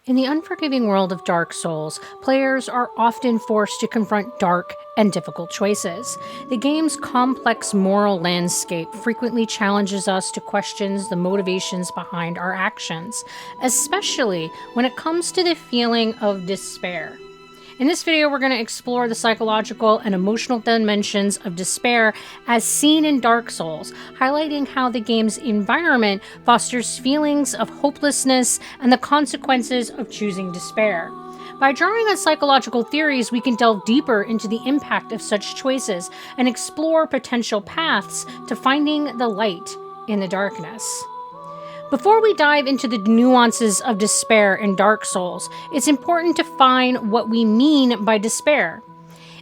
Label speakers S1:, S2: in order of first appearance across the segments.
S1: In the unforgiving world of Dark Souls, players are often forced to confront dark and difficult choices. The game's complex moral landscape frequently challenges us to question the motivations behind our actions, especially when it comes to the feeling of despair. In this video, we're going to explore the psychological and emotional dimensions of despair as seen in Dark Souls, highlighting how the game's environment fosters feelings of hopelessness and the consequences of choosing despair. By drawing on psychological theories, we can delve deeper into the impact of such choices and explore potential paths to finding the light in the darkness. Before we dive into the nuances of despair in Dark Souls, it's important to define what we mean by despair.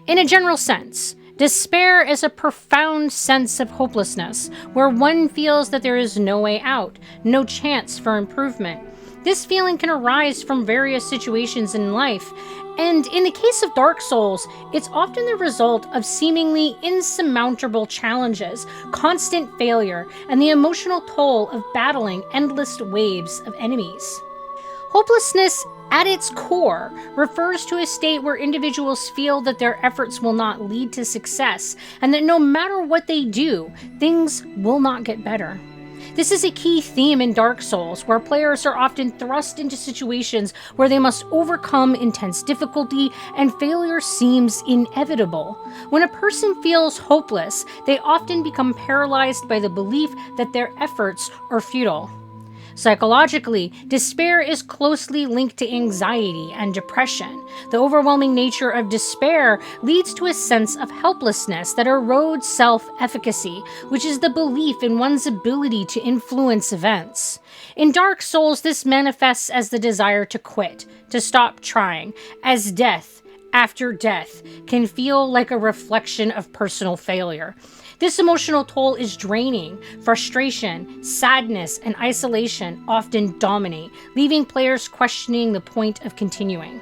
S1: In a general sense, despair is a profound sense of hopelessness, where one feels that there is no way out, no chance for improvement. This feeling can arise from various situations in life, and in the case of Dark Souls, it's often the result of seemingly insurmountable challenges, constant failure, and the emotional toll of battling endless waves of enemies. Hopelessness, at its core, refers to a state where individuals feel that their efforts will not lead to success, and that no matter what they do, things will not get better. This is a key theme in Dark Souls, where players are often thrust into situations where they must overcome intense difficulty and failure seems inevitable. When a person feels hopeless, they often become paralyzed by the belief that their efforts are futile. Psychologically, despair is closely linked to anxiety and depression. The overwhelming nature of despair leads to a sense of helplessness that erodes self-efficacy, which is the belief in one's ability to influence events. In Dark Souls, this manifests as the desire to quit, to stop trying, as death after death can feel like a reflection of personal failure. This emotional toll is draining. Frustration, sadness, and isolation often dominate, leaving players questioning the point of continuing.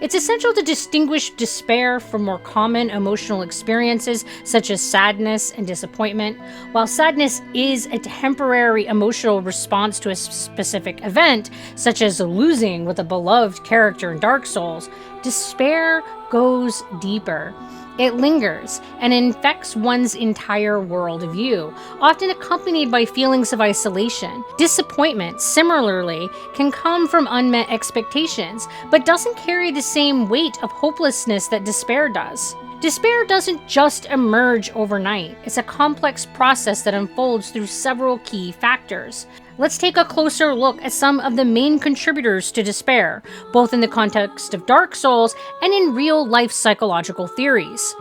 S1: It's essential to distinguish despair from more common emotional experiences such as sadness and disappointment. While sadness is a temporary emotional response to a specific event, such as losing with a beloved character in Dark Souls, despair goes deeper. It lingers and infects one's entire worldview, often accompanied by feelings of isolation. Disappointment, similarly, can come from unmet expectations, but doesn't carry the same weight of hopelessness that despair does. Despair doesn't just emerge overnight. It's a complex process that unfolds through several key factors. Let's take a closer look at some of the main contributors to despair, both in the context of Dark Souls and in real-life psychological theories.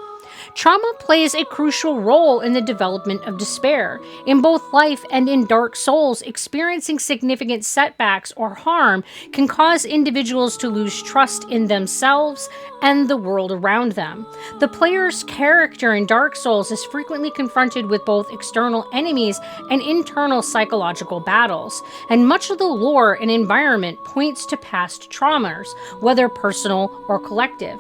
S1: Trauma plays a crucial role in the development of despair. In both life and in Dark Souls, experiencing significant setbacks or harm can cause individuals to lose trust in themselves and the world around them. The player's character in Dark Souls is frequently confronted with both external enemies and internal psychological battles, and much of the lore and environment points to past traumas, whether personal or collective,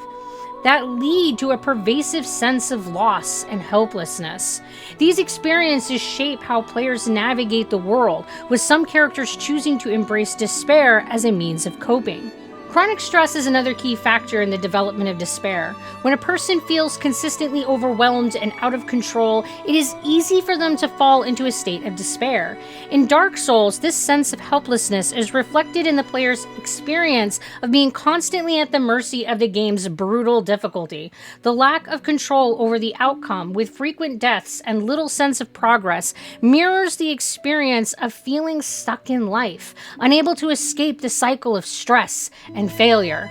S1: that lead to a pervasive sense of loss and helplessness. These experiences shape how players navigate the world, with some characters choosing to embrace despair as a means of coping. Chronic stress is another key factor in the development of despair. When a person feels consistently overwhelmed and out of control, it is easy for them to fall into a state of despair. In Dark Souls, this sense of helplessness is reflected in the player's experience of being constantly at the mercy of the game's brutal difficulty. The lack of control over the outcome, with frequent deaths and little sense of progress, mirrors the experience of feeling stuck in life, unable to escape the cycle of stress and failure.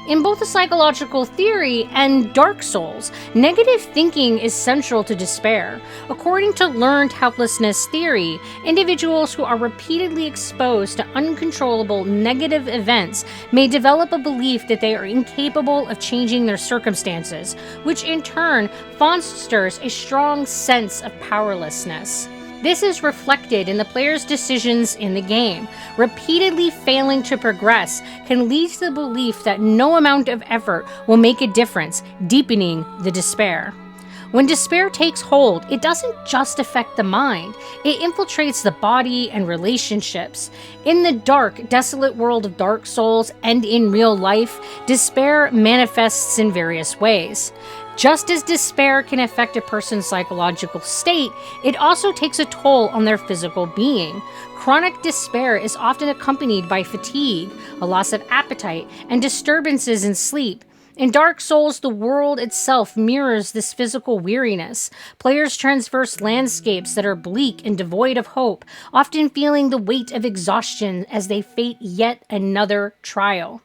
S1: In both the psychological theory and Dark Souls, negative thinking is central to despair. According to learned helplessness theory, individuals who are repeatedly exposed to uncontrollable negative events may develop a belief that they are incapable of changing their circumstances, which in turn fosters a strong sense of powerlessness. This is reflected in the player's decisions in the game. Repeatedly failing to progress can lead to the belief that no amount of effort will make a difference, deepening the despair. When despair takes hold, it doesn't just affect the mind, it infiltrates the body and relationships. In the dark, desolate world of Dark Souls and in real life, despair manifests in various ways. Just as despair can affect a person's psychological state, it also takes a toll on their physical being. Chronic despair is often accompanied by fatigue, a loss of appetite, and disturbances in sleep. In Dark Souls, the world itself mirrors this physical weariness. Players traverse landscapes that are bleak and devoid of hope, often feeling the weight of exhaustion as they face yet another trial.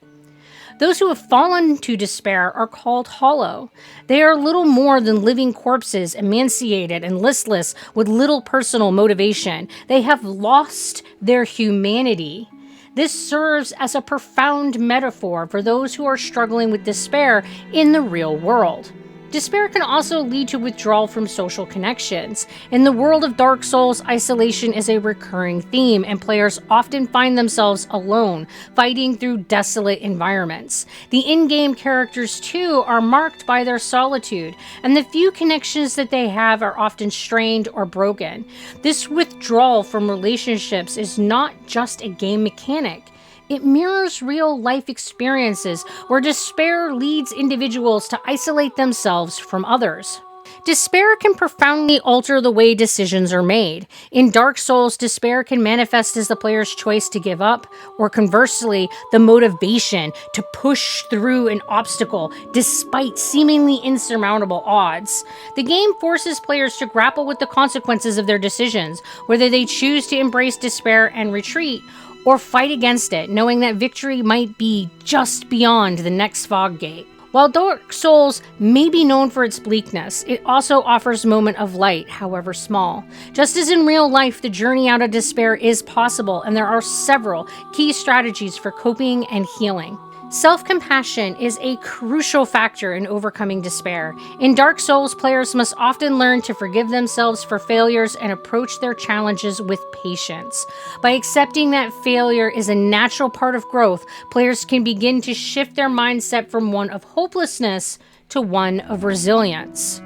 S1: Those who have fallen to despair are called hollow. They are little more than living corpses, emaciated and listless, with little personal motivation. They have lost their humanity. This serves as a profound metaphor for those who are struggling with despair in the real world. Despair can also lead to withdrawal from social connections. In the world of Dark Souls, isolation is a recurring theme, and players often find themselves alone, fighting through desolate environments. The in-game characters, too, are marked by their solitude, and the few connections that they have are often strained or broken. This withdrawal from relationships is not just a game mechanic. It mirrors real-life experiences where despair leads individuals to isolate themselves from others. Despair can profoundly alter the way decisions are made. In Dark Souls, despair can manifest as the player's choice to give up, or conversely, the motivation to push through an obstacle despite seemingly insurmountable odds. The game forces players to grapple with the consequences of their decisions, whether they choose to embrace despair and retreat, or fight against it, knowing that victory might be just beyond the next fog gate. While Dark Souls may be known for its bleakness, it also offers a moment of light, however small. Just as in real life, the journey out of despair is possible, and there are several key strategies for coping and healing. Self-compassion is a crucial factor in overcoming despair. In Dark Souls, players must often learn to forgive themselves for failures and approach their challenges with patience. By accepting that failure is a natural part of growth, players can begin to shift their mindset from one of hopelessness to one of resilience.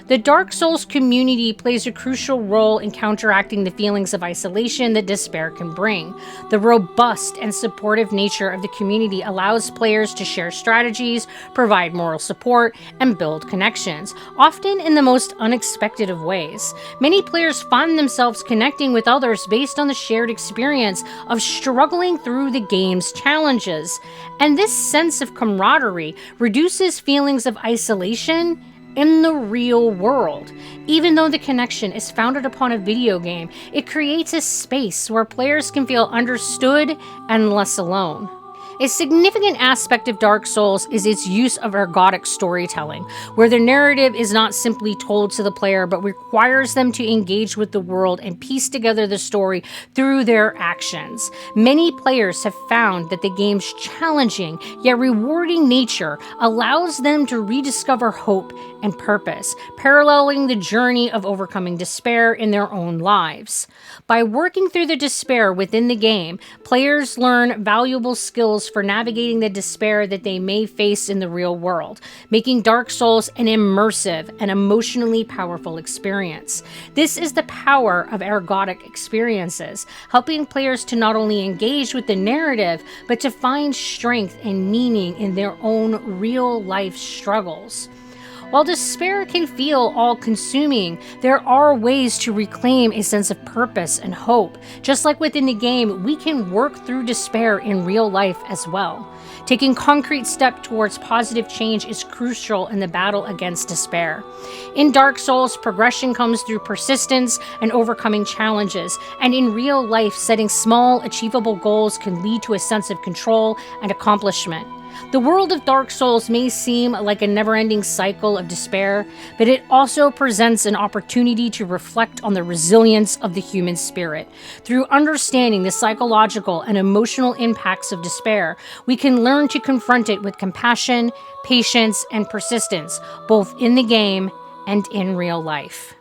S1: The Dark Souls community plays a crucial role in counteracting the feelings of isolation that despair can bring. The robust and supportive nature of the community allows players to share strategies, provide moral support, and build connections, often in the most unexpected of ways. Many players find themselves connecting with others based on the shared experience of struggling through the game's challenges. And this sense of camaraderie reduces feelings of isolation in the real world. Even though the connection is founded upon a video game, it creates a space where players can feel understood and less alone. A significant aspect of Dark Souls is its use of ergodic storytelling, where the narrative is not simply told to the player but requires them to engage with the world and piece together the story through their actions. Many players have found that the game's challenging yet rewarding nature allows them to rediscover hope and purpose, paralleling the journey of overcoming despair in their own lives. By working through the despair within the game, players learn valuable skills for navigating the despair that they may face in the real world, making Dark Souls an immersive and emotionally powerful experience. This is the power of ergodic experiences, helping players to not only engage with the narrative, but to find strength and meaning in their own real-life struggles. While despair can feel all-consuming, there are ways to reclaim a sense of purpose and hope. Just like within the game, we can work through despair in real life as well. Taking concrete steps towards positive change is crucial in the battle against despair. In Dark Souls, progression comes through persistence and overcoming challenges, and in real life, setting small, achievable goals can lead to a sense of control and accomplishment. The world of Dark Souls may seem like a never-ending cycle of despair, but it also presents an opportunity to reflect on the resilience of the human spirit. Through understanding the psychological and emotional impacts of despair, we can learn to confront it with compassion, patience, and persistence, both in the game and in real life.